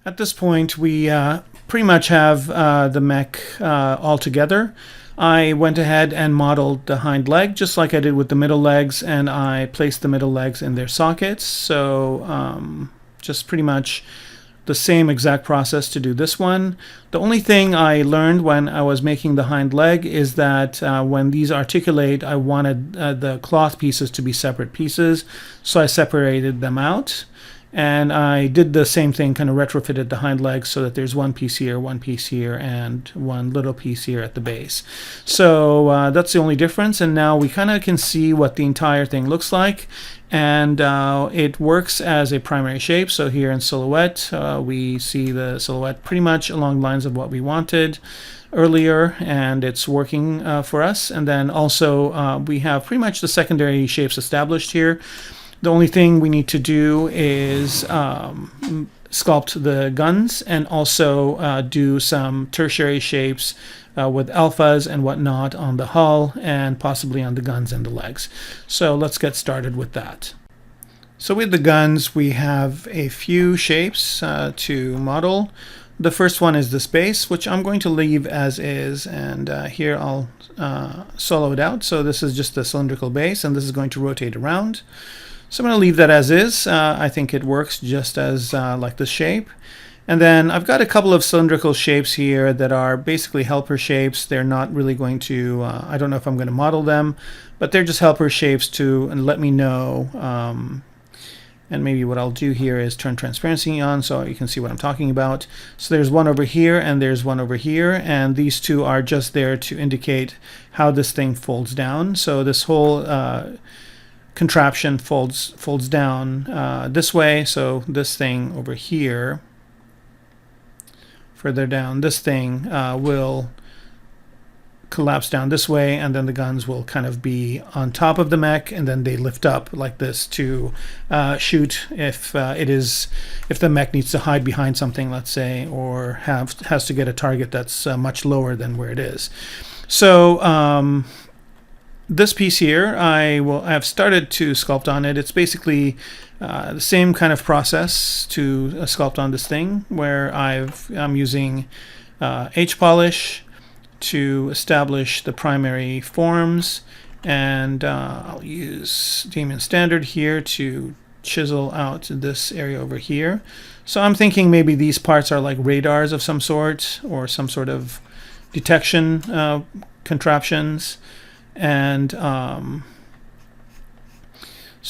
At this point, we pretty much have the mech all together. I went ahead and modeled the hind leg just like I did with the middle legs, and I placed the middle legs in their sockets. So just pretty much the same exact process to do this one. The only thing I learned when I was making the hind leg is that when these articulate, I wanted the cloth pieces to be separate pieces, so I separated them out. And I did the same thing, kind of retrofitted the hind legs so that there's one piece here, and one little piece here at the base. So that's the only difference. And now we kind of can see what the entire thing looks like. And it works as a primary shape. So here in silhouette, we see the silhouette pretty much along the lines of what we wanted earlier, and it's working for us. And then also we have pretty much the secondary shapes established here. The only thing we need to do is sculpt the guns and also do some tertiary shapes with alphas and whatnot on the hull and possibly on the guns and the legs. So let's get started with that. So with the guns, we have a few shapes to model. The first one is this base, which I'm going to leave as is, and here I'll solo it out. So this is just the cylindrical base, and this is going to rotate around. So I'm going to leave that as is. I think it works just as like this shape. And then I've got a couple of cylindrical shapes here that are basically helper shapes. They're not really going to, I don't know if I'm going to model them, but they're just helper shapes to let me know. And maybe what I'll do here is turn transparency on so you can see what I'm talking about. So there's one over here and there's one over here, and these two are just there to indicate how this thing folds down. So this whole contraption folds down this way. So this thing over here, further down, this thing will collapse down this way, and then the guns will kind of be on top of the mech, and then they lift up like this to shoot if the mech needs to hide behind something, let's say, or has to get a target that's much lower than where it is. So this piece here, I have started to sculpt on it. It's basically the same kind of process to sculpt on this thing, where I'm using H-polish to establish the primary forms, and I'll use Damien Standard here to chisel out this area over here. So I'm thinking maybe these parts are like radars of some sort, or some sort of detection contraptions. And so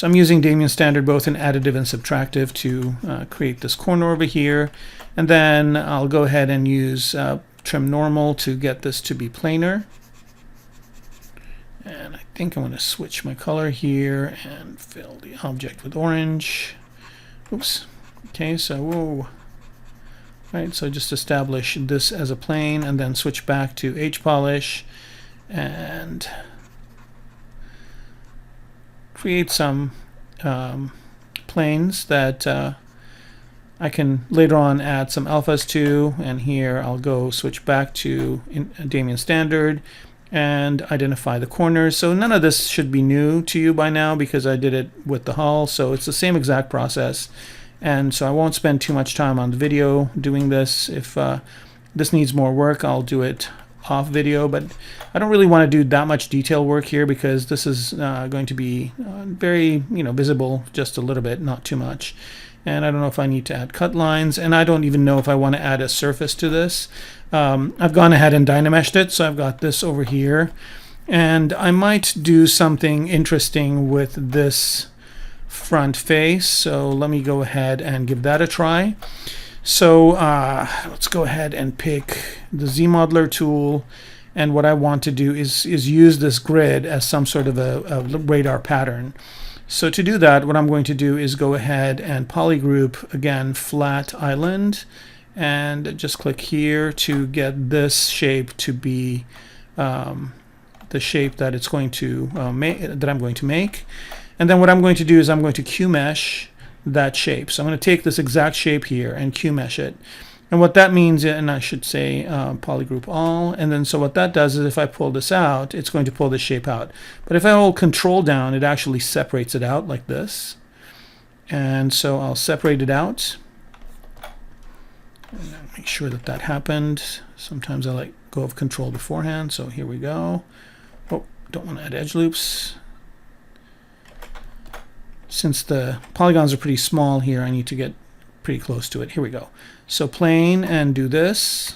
I'm using Damien Standard both in additive and subtractive to create this corner over here. And then I'll go ahead and use Trim Normal to get this to be planar. And I think I'm going to switch my color here and fill the object with orange. Oops. Okay, so whoa. Right, so just establish this as a plane and then switch back to H-polish and create some planes that I can later on add some alphas to, and here I'll go switch back to Damien Standard and identify the corners. So none of this should be new to you by now because I did it with the hull, so it's the same exact process. And so I won't spend too much time on the video doing this. If this needs more work, I'll do it off video, but I don't really want to do that much detail work here because this is going to be very visible, just a little bit, not too much. And I don't know if I need to add cut lines, and I don't even know if I want to add a surface to this. I've gone ahead and dynameshed it, so I've got this over here, and I might do something interesting with this front face. So let me go ahead and give that a try. So let's go ahead and pick the Z-Modeler tool, and what I want to do is use this grid as some sort of a radar pattern. So to do that, what I'm going to do is go ahead and polygroup, again, flat island, and just click here to get this shape to be the shape that it's going to that I'm going to make. And then what I'm going to do is I'm going to Q-mesh that shape. So I'm going to take this exact shape here and Q-mesh it. And what that means, and I should say polygroup all, and then so what that does is if I pull this out, it's going to pull this shape out. But if I hold Control down, it actually separates it out like this. And so I'll separate it out. And make sure that that happened. Sometimes I let go of control beforehand, so here we go. Oh, don't want to add edge loops. Since the polygons are pretty small here, I need to get pretty close to it. Here we go. So plane and do this.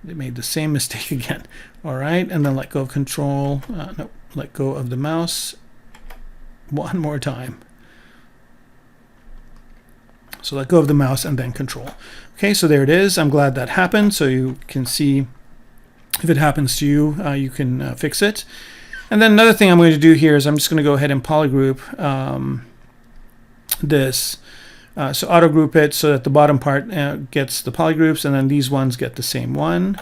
They made the same mistake again. All right, and then let go of control. No, let go of the mouse one more time. So let go of the mouse and then control. Okay, so there it is. I'm glad that happened. So you can see if it happens to you, you can fix it. And then another thing I'm going to do here is I'm just going to go ahead and polygroup this. So auto group it so that the bottom part gets the polygroups, and then these ones get the same one.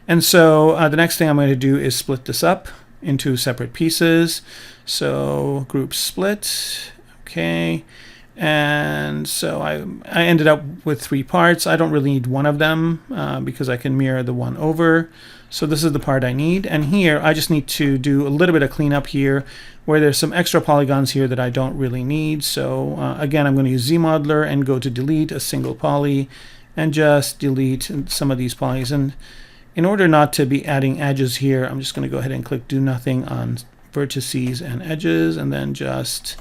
And so the next thing I'm going to do is split this up into separate pieces. So group split. Okay. And so I ended up with 3 parts. I don't really need one of them because I can mirror the one over. So this is the part I need. And here I just need to do a little bit of cleanup here where there's some extra polygons here that I don't really need. So again, I'm going to use ZModeler and go to delete a single poly and just delete some of these polys. And in order not to be adding edges here, I'm just going to go ahead and click do nothing on vertices and edges, and then just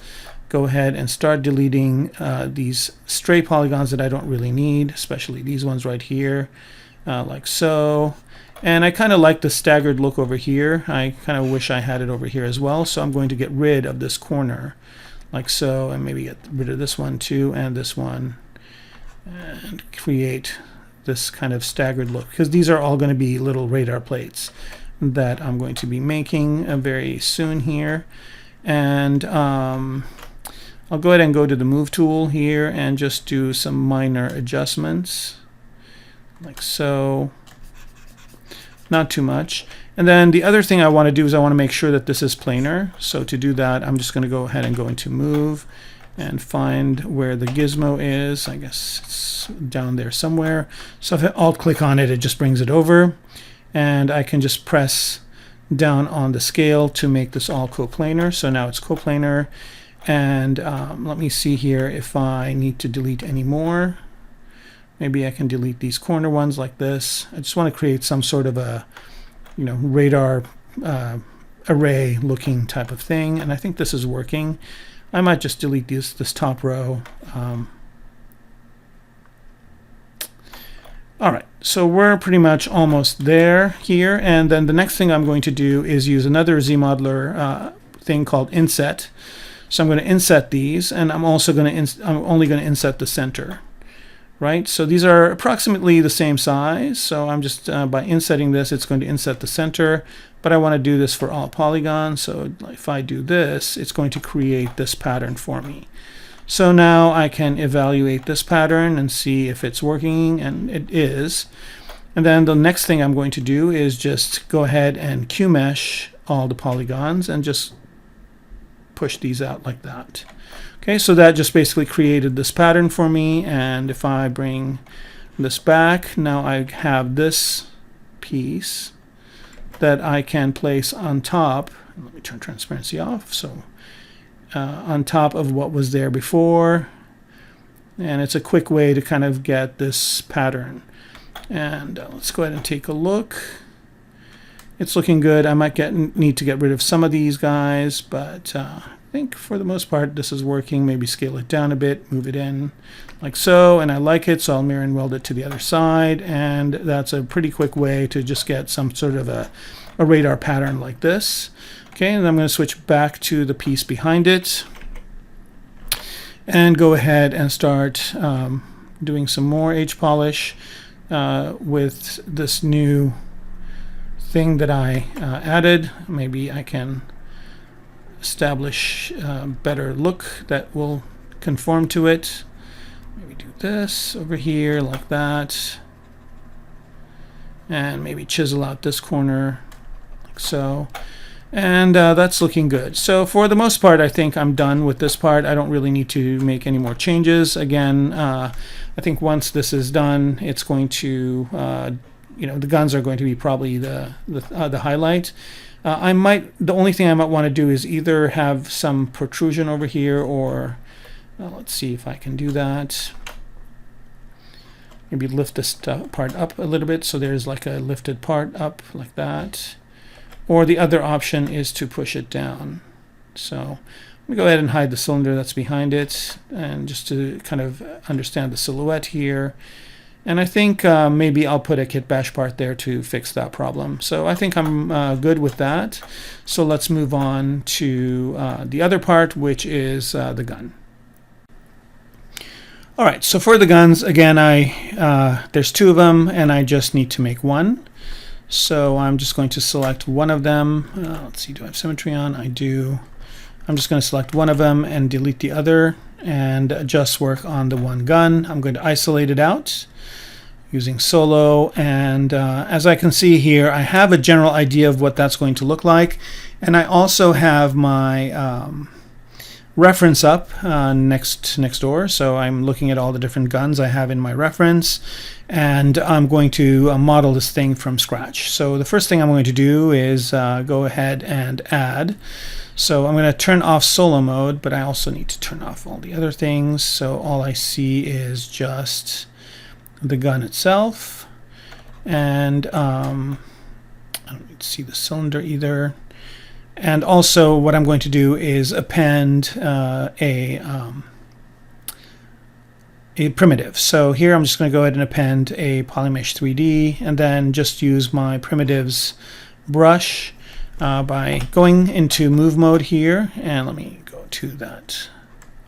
go ahead and start deleting these stray polygons that I don't really need, especially these ones right here, like so. And I kind of like the staggered look over here. I kind of wish I had it over here as well. So I'm going to get rid of this corner like so, and maybe get rid of this one too, and this one, and create this kind of staggered look, because these are all going to be little radar plates that I'm going to be making very soon here. And I'll go ahead and go to the move tool here and just do some minor adjustments like so. Not too much. And then the other thing I want to do is I want to make sure that this is planar. So to do that, I'm just going to go ahead and go into move and find where the gizmo is. I guess it's down there somewhere. So if I alt click on it, it just brings it over. And I can just press down on the scale to make this all coplanar. So now it's coplanar. And let me see here if I need to delete any more. Maybe I can delete these corner ones like this. I just want to create some sort of a, radar array looking type of thing. And I think this is working. I might just delete this top row. All right, so we're pretty much almost there here. And then the next thing I'm going to do is use another ZModeler thing called inset. So I'm going to inset these, and I'm also going to I'm only going to inset the center. Right, so these are approximately the same size. So I'm just by insetting this, it's going to inset the center. But I want to do this for all polygons. So if I do this, it's going to create this pattern for me. So now I can evaluate this pattern and see if it's working, and it is. And then the next thing I'm going to do is just go ahead and QMesh all the polygons and just push these out like that. Okay, so that just basically created this pattern for me, and if I bring this back, now I have this piece that I can place on top. Let me turn transparency off. So on top of what was there before, and it's a quick way to kind of get this pattern. And let's go ahead and take a look. It's looking good. I might need to get rid of some of these guys, but I think for the most part this is working. Maybe scale it down a bit, move it in like so, and I like it, so I'll mirror and weld it to the other side. And that's a pretty quick way to just get some sort of a radar pattern like this. Okay, and I'm going to switch back to the piece behind it and go ahead and start doing some more H polish with this new thing that I added. Maybe I can establish a better look that will conform to it. Maybe do this over here like that, and maybe chisel out this corner like so. And that's looking good. So for the most part, I think I'm done with this part. I don't really need to make any more changes. Again, I think once this is done, it's going to, the guns are going to be probably the highlight. The only thing I might want to do is either have some protrusion over here, or let's see if I can do that. maybe lift this part up a little bit so there's like a lifted part up like that. Or the other option is to push it down. So let me go ahead and hide the cylinder that's behind it, and just to kind of understand the silhouette here. And I think maybe I'll put a kit bash part there to fix that problem. So I think I'm good with that. So let's move on to the other part, which is the gun. All right, so for the guns, again, there's two of them, and I just need to make one. So I'm just going to select one of them. Let's see, do I have symmetry on? I do. I'm just going to select one of them and delete the other, and just work on the one gun. I'm going to isolate it out using solo, and as I can see here, I have a general idea of what that's going to look like, and I also have my reference up next door, so I'm looking at all the different guns I have in my reference, and I'm going to model this thing from scratch. So the first thing I'm going to do is go ahead and add. So I'm going to turn off solo mode, but I also need to turn off all the other things, so all I see is just the gun itself, and I don't need to see the cylinder either. And also what I'm going to do is append a primitive. So here I'm just going to go ahead and append a Polymesh 3D, and then just use my primitives brush by going into move mode here, and let me go to that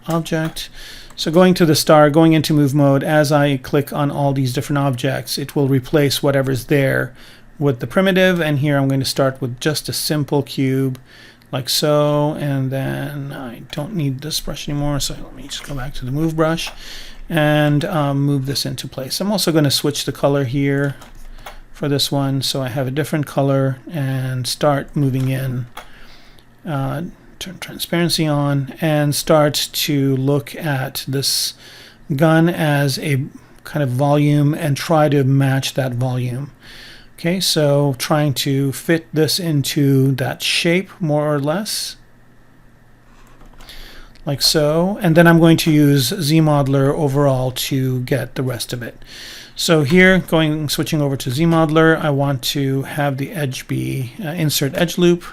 object. So going to the star, going into move mode, as I click on all these different objects, it will replace whatever's there with the primitive, and here I'm going to start with just a simple cube like so, and then I don't need this brush anymore, so let me just go back to the move brush and move this into place. I'm also going to switch the color here for this one, so I have a different color, and start moving in, turn transparency on, and start to look at this gun as a kind of volume and try to match that volume. Okay, so trying to fit this into that shape more or less, like so, and then I'm going to use ZModeler overall to get the rest of it. So here, switching over to ZModeler, I want to have the edge be insert edge loop.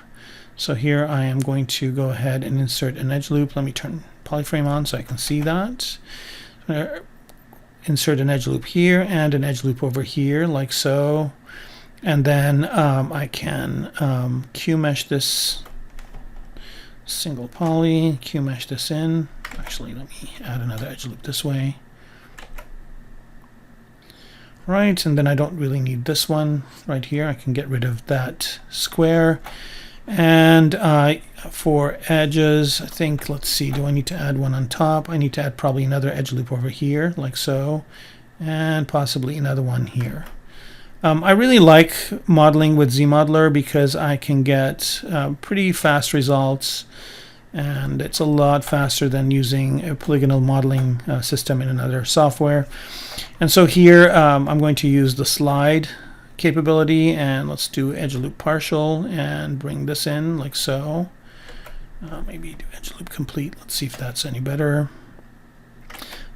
So here I am going to go ahead and insert an edge loop. Let me turn polyframe on so I can see that. Insert an edge loop here and an edge loop over here, like so. And then I can Q mesh this single poly, Q mesh this in. Actually, let me add another edge loop this way. Right, and then I don't really need this one right here. I can get rid of that square. And for edges, I think, let's see, do I need to add one on top? I need to add probably another edge loop over here, like so, and possibly another one here. I really like modeling with ZModeler because I can get pretty fast results, and it's a lot faster than using a polygonal modeling system in another software. And so here I'm going to use the slide capability, and let's do edge loop partial and bring this in like so. Maybe do edge loop complete. Let's see if that's any better.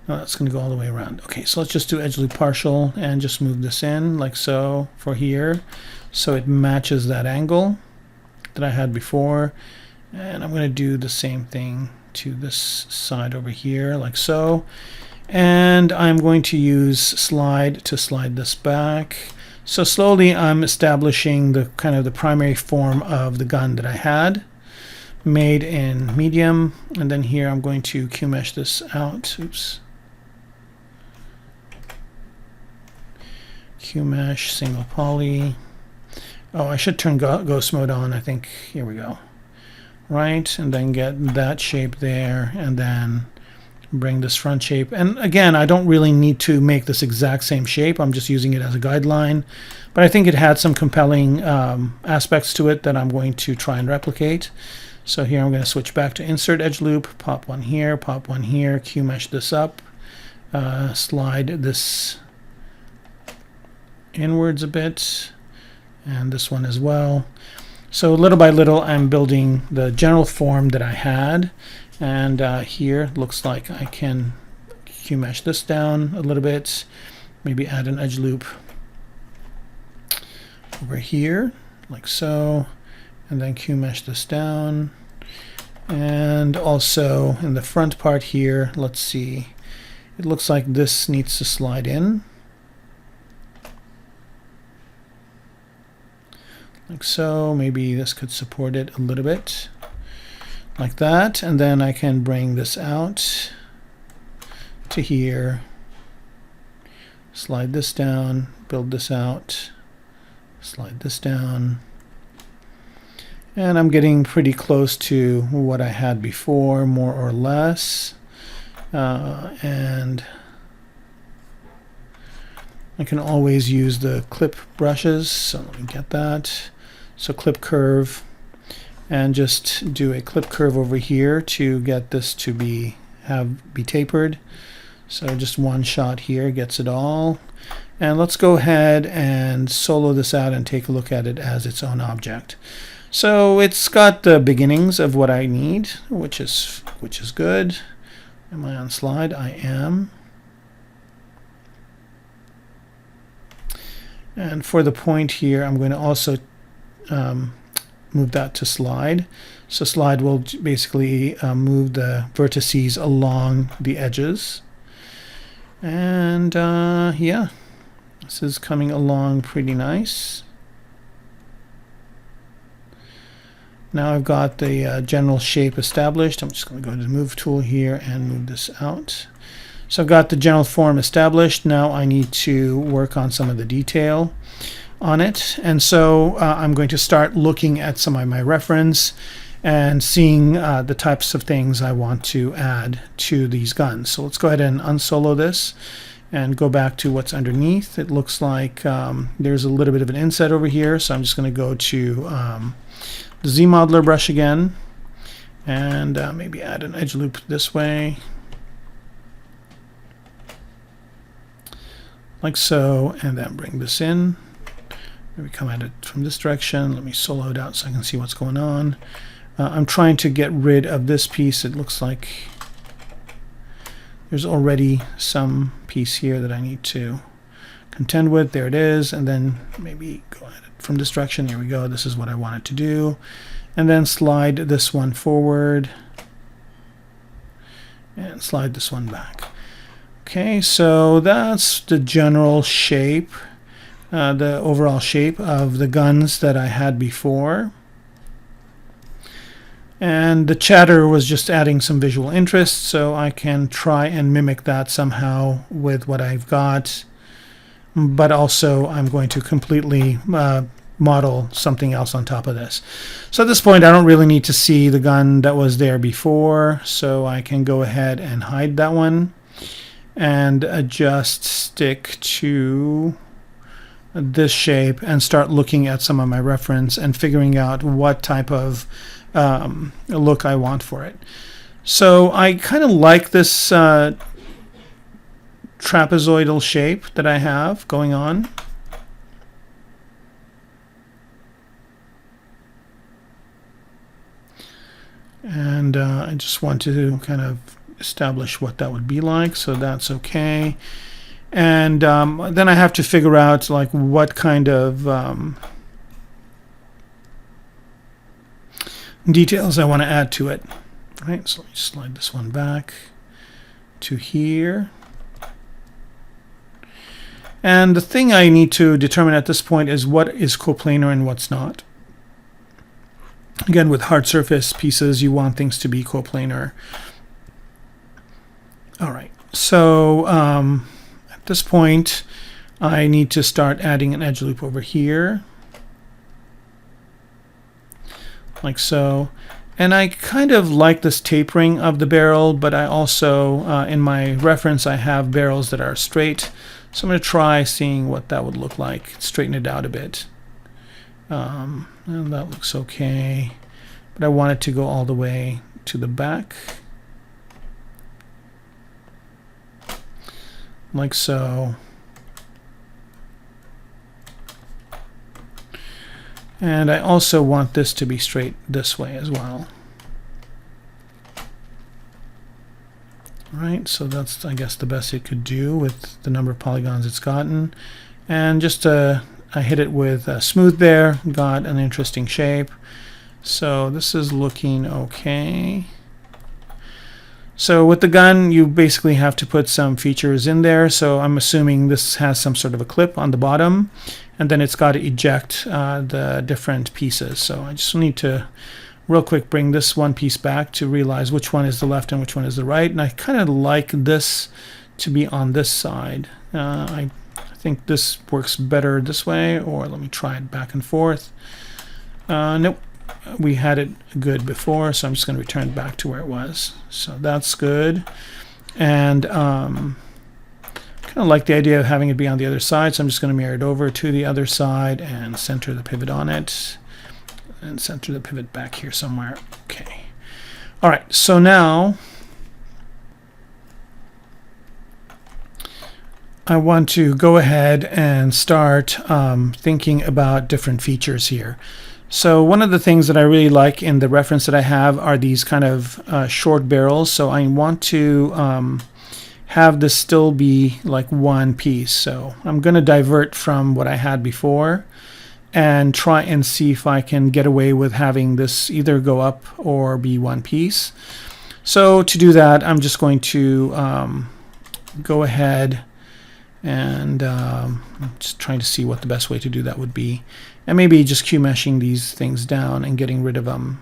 No, that's going to go all the way around. Okay, so let's just do edge loop partial and just move this in like so for here, so it matches that angle that I had before. And I'm going to do the same thing to this side over here like so. And I'm going to use slide to slide this back. So slowly I'm establishing the kind of the primary form of the gun that I had made in medium. And then here I'm going to Q mesh this out. Oops. Q mesh, single poly. Oh, I should turn ghost mode on, I think. Here we go. Right, and then get that shape there, and then bring this front shape. And again, I don't really need to make this exact same shape. I'm just using it as a guideline. But I think it had some compelling aspects to it that I'm going to try and replicate. So here I'm going to switch back to insert edge loop, pop one here, Q mesh this up, slide this inwards a bit, and this one as well. So little by little I'm building the general form that I had, and here looks like I can Q mesh this down a little bit, maybe add an edge loop over here, like so, and then Q mesh this down. And also in the front part here, let's see, it looks like this needs to slide in, like so. Maybe this could support it a little bit, like that. And then I can bring this out to here, slide this down, build this out, slide this down. And I'm getting pretty close to what I had before, more or less. And I can always use the clip brushes, so let me get that. So clip curve, and just do a clip curve over here to get this to be tapered. So just one shot here gets it all. And let's go ahead and solo this out and take a look at it as its own object. So it's got the beginnings of what I need, which is good. Am I on slide? I am. And for the point here, I'm going to also move that to slide. So slide will basically move the vertices along the edges. And yeah, this is coming along pretty nice. Now I've got the general shape established. I'm just going to go to the move tool here and move this out. So I've got the general form established. Now I need to work on some of the detail on it. And so I'm going to start looking at some of my reference and seeing the types of things I want to add to these guns. So let's go ahead and unsolo this and go back to what's underneath. It looks like there's a little bit of an inset over here. So I'm just going to go to the Z modeler brush again, and maybe add an edge loop this way, like so, and then bring this in. Maybe come at it from this direction. Let me solo it out so I can see what's going on. I'm trying to get rid of this piece. It looks like there's already some piece here that I need to contend with. There it is. And then maybe go ahead from this direction. Here we go. This is what I wanted to do. And then slide this one forward and slide this one back. Okay, so that's the general shape, the overall shape of the guns that I had before. And the chatter was just adding some visual interest, so I can try and mimic that somehow with what I've got. But also I'm going to completely model something else on top of this. So at this point I don't really need to see the gun that was there before, so I can go ahead and hide that one and just stick to this shape and start looking at some of my reference and figuring out what type of look I want for it. So I kind of like this trapezoidal shape that I have going on. And I just want to kind of establish what that would be like, so that's okay. And then I have to figure out like what kind of details I want to add to it. Right, so let me slide this one back to here. And the thing I need to determine at this point is what is coplanar and what's not. Again, with hard surface pieces, you want things to be coplanar. All right, so at this point, I need to start adding an edge loop over here, like so. And I kind of like this tapering of the barrel, but I also, in my reference, I have barrels that are straight. So I'm going to try seeing what that would look like, straighten it out a bit. And that looks okay, but I want it to go all the way to the back, like so. And I also want this to be straight this way as well, Right, so that's, I guess, the best it could do with the number of polygons it's gotten. And just I hit it with smooth there, got an interesting shape. So this is looking okay. So with the gun, you basically have to put some features in there. So I'm assuming this has some sort of a clip on the bottom, and then it's got to eject the different pieces. So I just need to real quick bring this one piece back to realize which one is the left and which one is the right. And I kind of like this to be on this side. I think this works better this way, or let me try it back and forth. Nope, we had it good before, so I'm just going to return it back to where it was. So that's good. And kind of like the idea of having it be on the other side, so I'm just going to mirror it over to the other side and center the pivot on it. And center the pivot back here somewhere. Okay. All right, so now I want to go ahead and start thinking about different features here. So one of the things that I really like in the reference that I have are these kind of short barrels. So I want to have this still be like one piece. So I'm going to divert from what I had before and try and see if I can get away with having this either go up or be one piece. So to do that, I'm just going to go ahead and I'm just trying to see what the best way to do that would be. And maybe just Q-meshing these things down and getting rid of them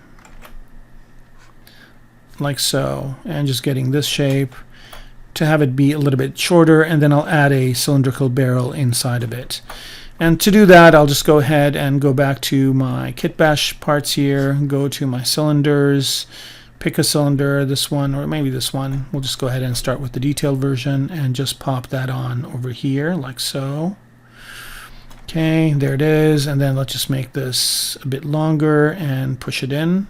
like so, and just getting this shape to have it be a little bit shorter, and then I'll add a cylindrical barrel inside of it. And to do that, I'll just go ahead and go back to my kit bash parts here, go to my cylinders, pick a cylinder, this one or maybe this one. We'll just go ahead and start with the detailed version and just pop that on over here like so. Okay, there it is. And then let's just make this a bit longer and push it in.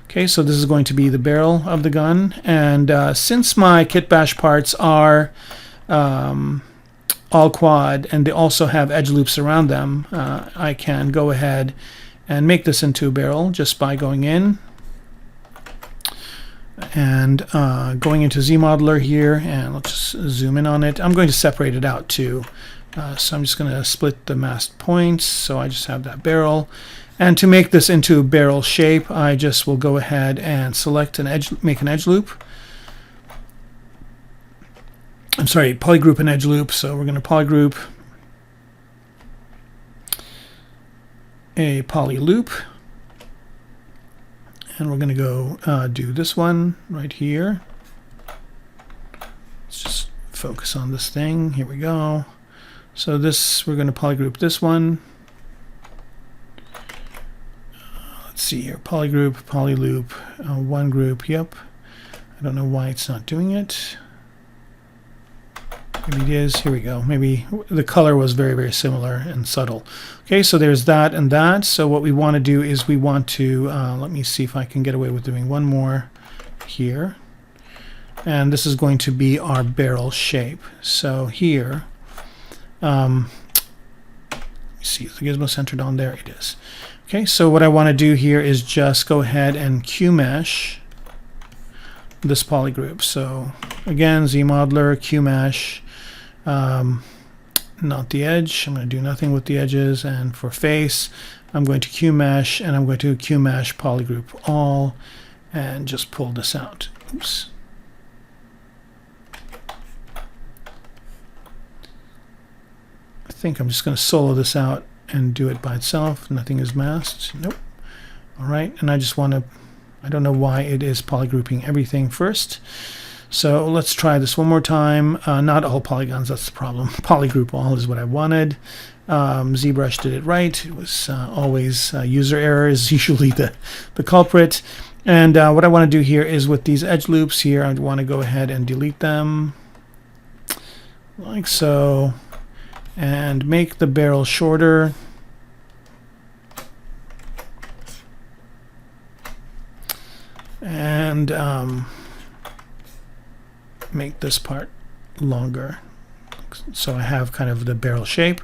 Okay, so this is going to be the barrel of the gun. And since my kit bash parts are all quad and they also have edge loops around them, I can go ahead and make this into a barrel just by going in and going into ZModeler here, and let's just zoom in on it. I'm going to separate it out too, so I'm just going to split the masked points so I just have that barrel. And to make this into a barrel shape, I just will go ahead and select an edge, make an edge loop. I'm sorry, polygroup an edge loop. So we're going to polygroup a poly loop, and we're going to go do this one right here. Let's just focus on this thing. Here we go. So this, we're going to polygroup this one. Let's see here, polygroup, polyloop, one group. Yep. I don't know why it's not doing it. Maybe it is. Here we go. Maybe the color was very, very similar and subtle. Okay, so there's that and that. So what we want to do is we want to, let me see if I can get away with doing one more here. And this is going to be our barrel shape. So here, let me see, is the gizmo centered on there? It is. Okay, so what I want to do here is just go ahead and Q-mesh this polygroup. So again, ZModeler, Q-mesh, not the edge. I'm going to do nothing with the edges. And for face, I'm going to Q-mesh, and I'm going to Q-mesh polygroup all, and just pull this out. Oops. I think I'm just going to solo this out and do it by itself. Nothing is masked. Nope. All right, and I just want to, I don't know why it is polygrouping everything first. So let's try this one more time. Not all polygons, that's the problem. Polygroup all is what I wanted. ZBrush did it right. It was always user error is usually the culprit. And what I want to do here is with these edge loops here, I want to go ahead and delete them like so, and make the barrel shorter. And make this part longer so I have kind of the barrel shape.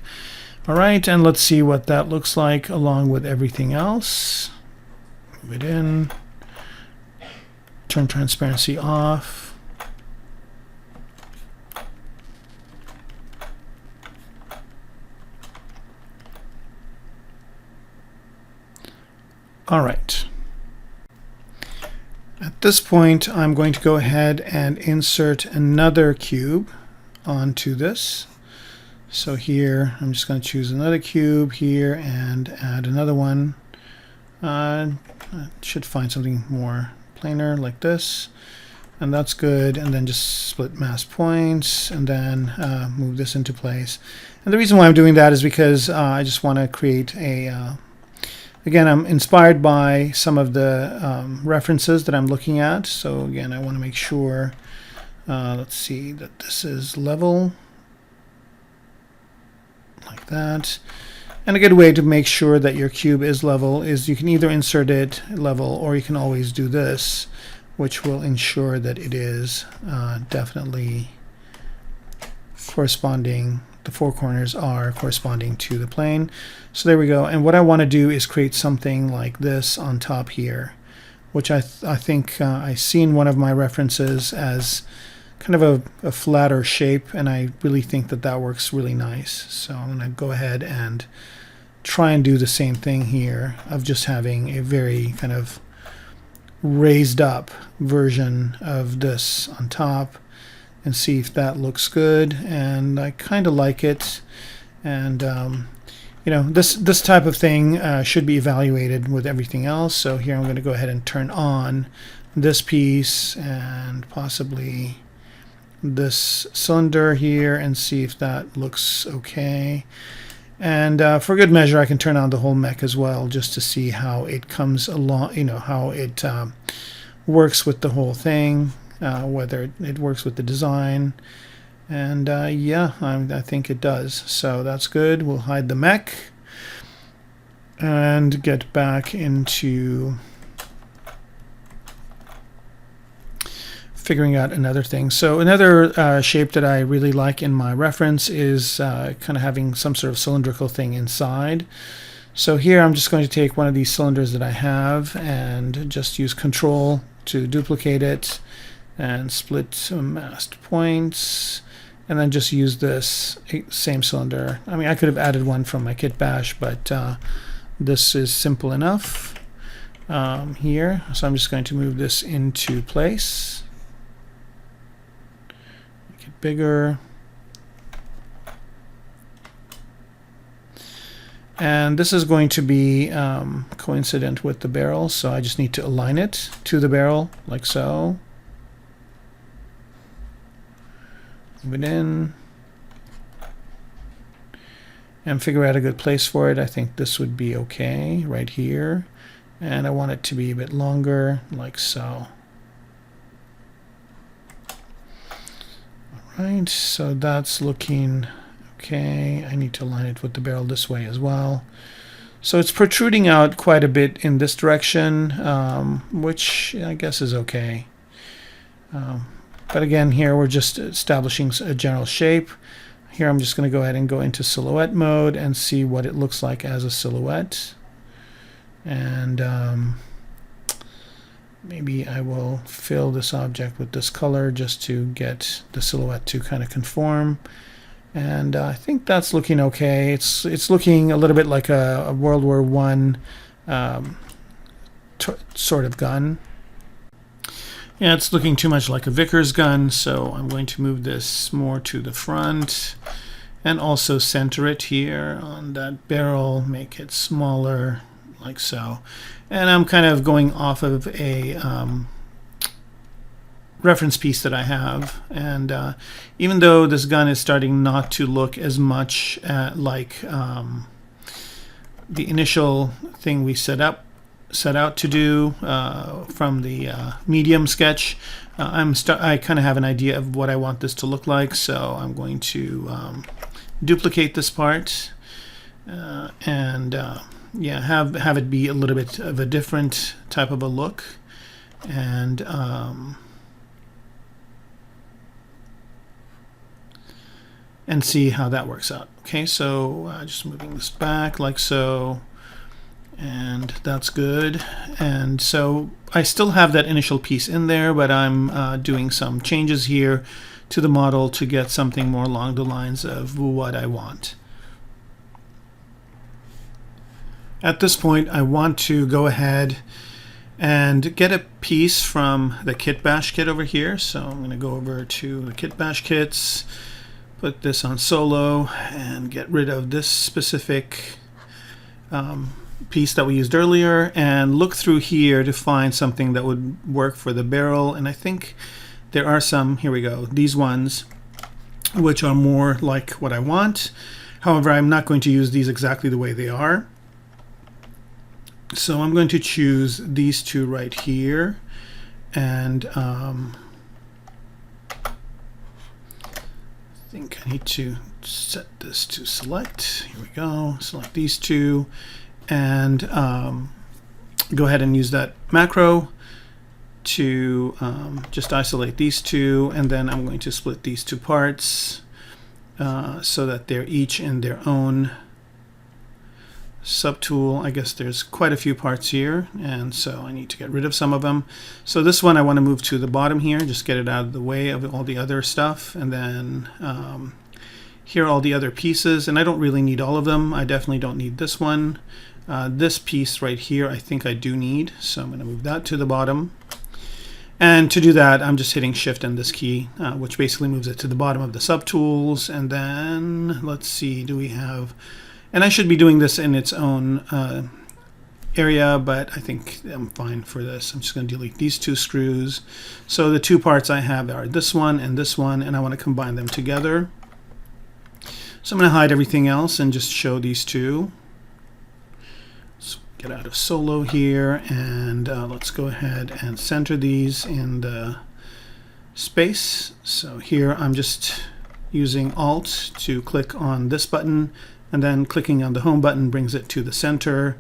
All right, and let's see what that looks like along with everything else. Move it in, turn transparency off, All right. At this point, I'm going to go ahead and insert another cube onto this. So here, I'm just going to choose another cube here and add another one. I should find something more planar like this. And that's good. And then just split mask points and then move this into place. And the reason why I'm doing that is because I just want to create a again, I'm inspired by some of the references that I'm looking at. So again, I want to make sure, let's see, that this is level, like that. And a good way to make sure that your cube is level is you can either insert it level, or you can always do this, which will ensure that it is definitely corresponding. The four corners are corresponding to the plane. So there we go. And what I want to do is create something like this on top here, which I think I see in one of my references as kind of a flatter shape, and I really think that that works really nice. So I'm going to go ahead and try and do the same thing here of just having a very kind of raised up version of this on top, and see if that looks good. And I kind of like it. And you know, this type of thing should be evaluated with everything else. So here I'm going to go ahead and turn on this piece and possibly this cylinder here and see if that looks okay. And for good measure, I can turn on the whole mech as well, just to see how it comes along, you know, how it works with the whole thing. Whether it works with the design. And yeah, I think it does. So that's good. We'll hide the mech and get back into figuring out another thing. So another shape that I really like in my reference is kind of having some sort of cylindrical thing inside. So here I'm just going to take one of these cylinders that I have and just use Control to duplicate it and split some masked points, and then just use this same cylinder. I mean, I could have added one from my kit bash, but this is simple enough here. So I'm just going to move this into place, make it bigger. And this is going to be coincident with the barrel, so I just need to align it to the barrel like so. Move it in and figure out a good place for it. I think this would be okay right here, and I want it to be a bit longer like so. Alright, so that's looking okay. I need to align it with the barrel this way as well. So it's protruding out quite a bit in this direction, which I guess is okay. But again, here we're just establishing a general shape. Here I'm just going to go ahead and go into silhouette mode and see what it looks like as a silhouette. And maybe I will fill this object with this color just to get the silhouette to kind of conform. And I think that's looking okay. It's looking a little bit like a World War I sort of gun. Yeah, it's looking too much like a Vickers gun, so I'm going to move this more to the front and also center it here on that barrel, make it smaller like so. And I'm kind of going off of a reference piece that I have, and even though this gun is starting not to look as much like the initial thing we set out to do from the medium sketch, I kind of have an idea of what I want this to look like, so I'm going to duplicate this part and yeah, have it be a little bit of a different type of a look, and see how that works out. Okay, so just moving this back like so, and that's good. And so I still have that initial piece in there, but I'm doing some changes here to the model to get something more along the lines of what I want. At this point, I want to go ahead and get a piece from the kit bash kit over here. So I'm going to go over to the kit bash kits, put this on solo, and get rid of this specific piece that we used earlier, and look through here to find something that would work for the barrel. And I think there are some, here we go, these ones, which are more like what I want. However, I'm not going to use these exactly the way they are. So I'm going to choose these two right here, and I think I need to set this to select. Here we go, select these two, and go ahead and use that macro to just isolate these two, and then I'm going to split these two parts so that they're each in their own subtool. I guess there's quite a few parts here, and so I need to get rid of some of them. So this one I want to move to the bottom here, just get it out of the way of all the other stuff, and then here are all the other pieces, and I don't really need all of them. I definitely don't need this one. This piece right here I think I do need, so I'm going to move that to the bottom. And to do that, I'm just hitting Shift and this key, which basically moves it to the bottom of the subtools. And then let's see, do we have, and I should be doing this in its own area, but I think I'm fine for this. I'm just going to delete these two screws. So the two parts I have are this one, and I want to combine them together. So I'm going to hide everything else and just show these two. Let's get out of solo here, and let's go ahead and center these in the space. So here I'm just using Alt to click on this button, and then clicking on the home button brings it to the center.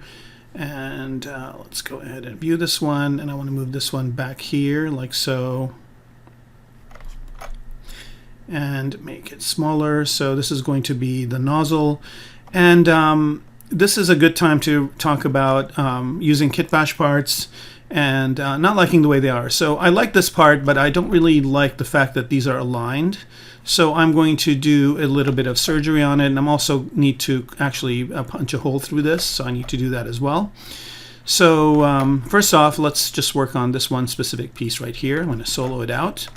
And let's go ahead and view this one, and I want to move this one back here like so, and make it smaller. So this is going to be the nozzle, and this is a good time to talk about using kit bash parts and not liking the way they are. So I like this part, but I don't really like the fact that these are aligned. So I'm going to do a little bit of surgery on it, and I'm also need to actually punch a hole through this, so I need to do that as well. So first off, let's just work on this one specific piece right here. I'm going to solo it out.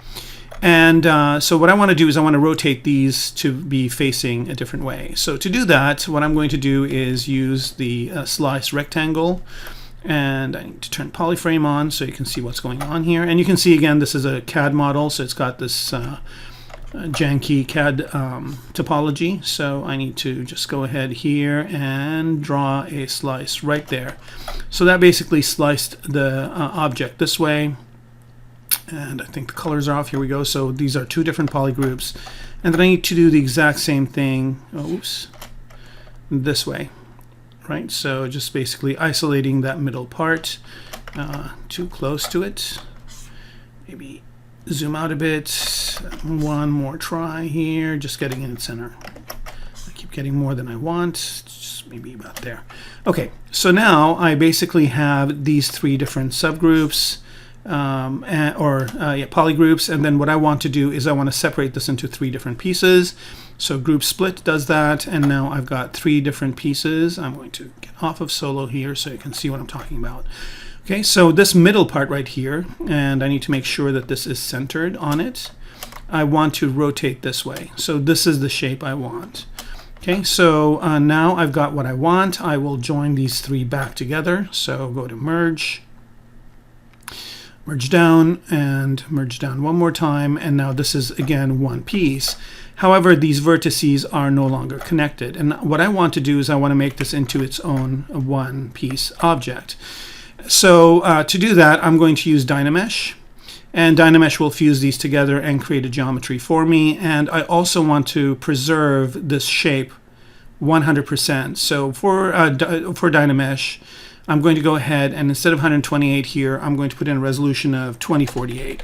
And so what I want to do is I want to rotate these to be facing a different way. So to do that, what I'm going to do is use the slice rectangle, and I need to turn polyframe on so you can see what's going on here. And you can see again, this is a CAD model, so it's got this janky CAD topology. So I need to just go ahead here and draw a slice right there. So that basically sliced the object this way. And I think the colors are off. Here we go. So these are two different polygroups. And then I need to do the exact same thing, this way, right? So just basically isolating that middle part, too close to it. Maybe zoom out a bit. One more try here, just getting in the center. I keep getting more than I want, just maybe about there. Okay, so now I basically have these three different subgroups, polygroups, and then what I want to do is I want to separate this into three different pieces. So group split does that, and now I've got three different pieces. I'm going to get off of solo here so you can see what I'm talking about. Okay, so this middle part right here, and I need to make sure that this is centered on it. I want to rotate this way. So this is the shape I want. Okay, so now I've got what I want. I will join these three back together. So go to merge, merge down, and merge down one more time. And now this is again one piece. However, these vertices are no longer connected. And what I want to do is I want to make this into its own one piece object. So to do that, I'm going to use Dynamesh, and Dynamesh will fuse these together and create a geometry for me. And I also want to preserve this shape 100%. So for Dynamesh, I'm going to go ahead and instead of 128 here, I'm going to put in a resolution of 2048.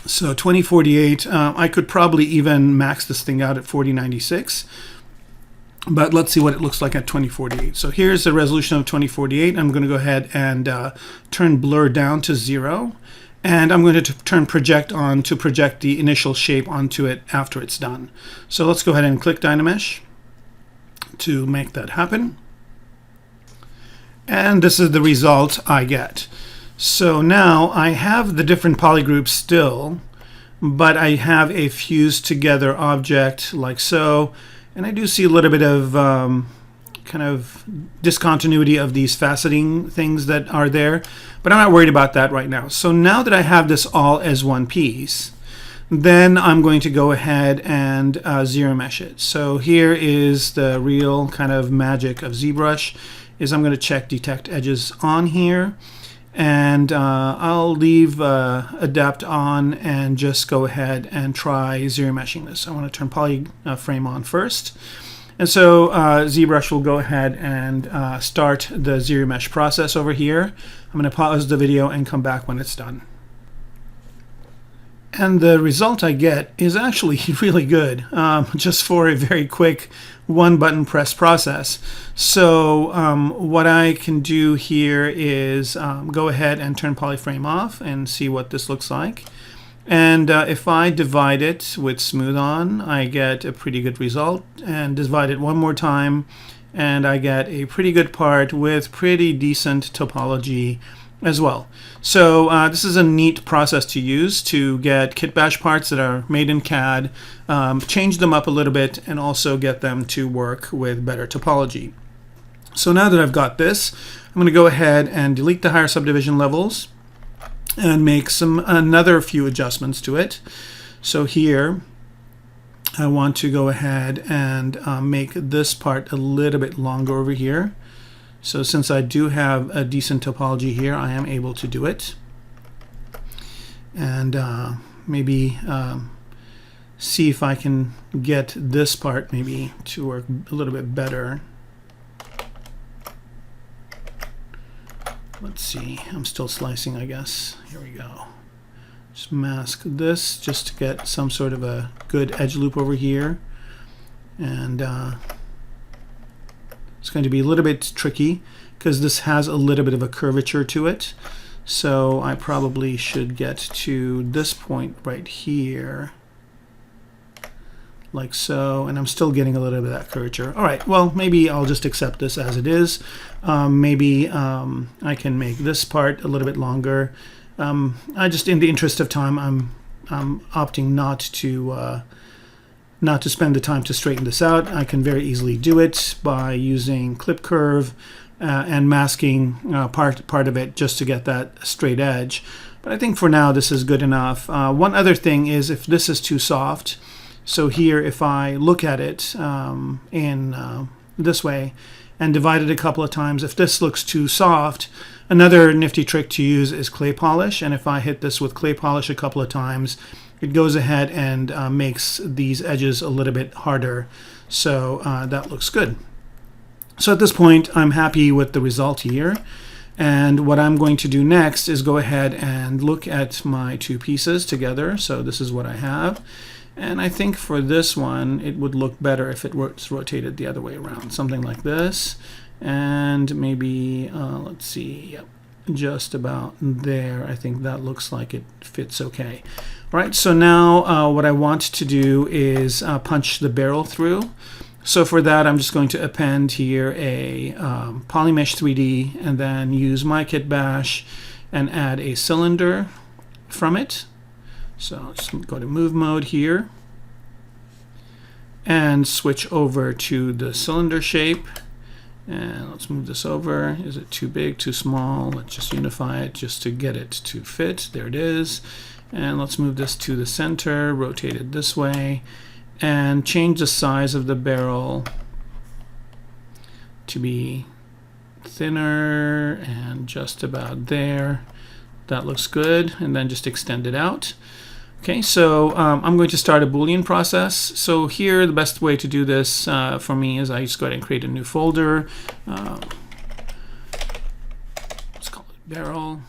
So 2048, I could probably even max this thing out at 4096. But let's see what it looks like at 2048. So here's the resolution of 2048. I'm going to go ahead and turn blur down to 0. And I'm going to turn project on to project the initial shape onto it after it's done. So let's go ahead and click Dynamesh to make that happen. And this is the result I get. So now I have the different polygroups still, but I have a fused together object like so, and I do see a little bit of kind of discontinuity of these faceting things that are there, but I'm not worried about that right now. So now that I have this all as one piece, then I'm going to go ahead and zero mesh it. So here is the real kind of magic of ZBrush, is I'm going to check detect edges on here, and I'll leave adapt on and just go ahead and try zero meshing this. I want to turn poly frame on first. And so ZBrush will go ahead and start the zero mesh process over here. I'm going to pause the video and come back when it's done. And the result I get is actually really good, just for a very quick one button press process. So what I can do here is go ahead and turn polyframe off and see what this looks like. And if I divide it with smooth on, I get a pretty good result, and divide it one more time and I get a pretty good part with pretty decent topology as well. So this is a neat process to use to get kit bash parts that are made in CAD, change them up a little bit, and also get them to work with better topology. So now that I've got this, I'm going to go ahead and delete the higher subdivision levels and make another few adjustments to it. So here I want to go ahead and make this part a little bit longer over here. So since I do have a decent topology here, I am able to do it. And maybe see if I can get this part maybe to work a little bit better. Let's see, I'm still slicing, I guess. Here we go. Just mask this just to get some sort of a good edge loop over here. And it's going to be a little bit tricky because this has a little bit of a curvature to it. So I probably should get to this point right here, like so, and I'm still getting a little bit of that curvature. All right, well, maybe I'll just accept this as it is. Maybe I can make this part a little bit longer. I just, in the interest of time, I'm opting not to spend the time to straighten this out. I can very easily do it by using clip curve and masking part of it just to get that straight edge. But I think for now this is good enough. One other thing is if this is too soft, so here if I look at it in this way and divide it a couple of times, if this looks too soft, another nifty trick to use is clay polish. And if I hit this with clay polish a couple of times, it goes ahead and makes these edges a little bit harder. So that looks good. So at this point, I'm happy with the result here. And what I'm going to do next is go ahead and look at my two pieces together. So this is what I have. And I think for this one, it would look better if it was rotated the other way around, something like this. And maybe, let's see, yep, just about there. I think that looks like it fits okay. All right, so now what I want to do is punch the barrel through. So for that, I'm just going to append here a Polymesh 3D and then use my kit bash and add a cylinder from it. So I'll just go to move mode here and switch over to the cylinder shape. And let's move this over. Is it too big, too small? Let's just unify it just to get it to fit. There it is. And let's move this to the center, rotate it this way, and change the size of the barrel to be thinner and just about there. That looks good. And then just extend it out. Okay, so I'm going to start a Boolean process. So here, the best way to do this for me is I just go ahead and create a new folder. Let's call it barrel.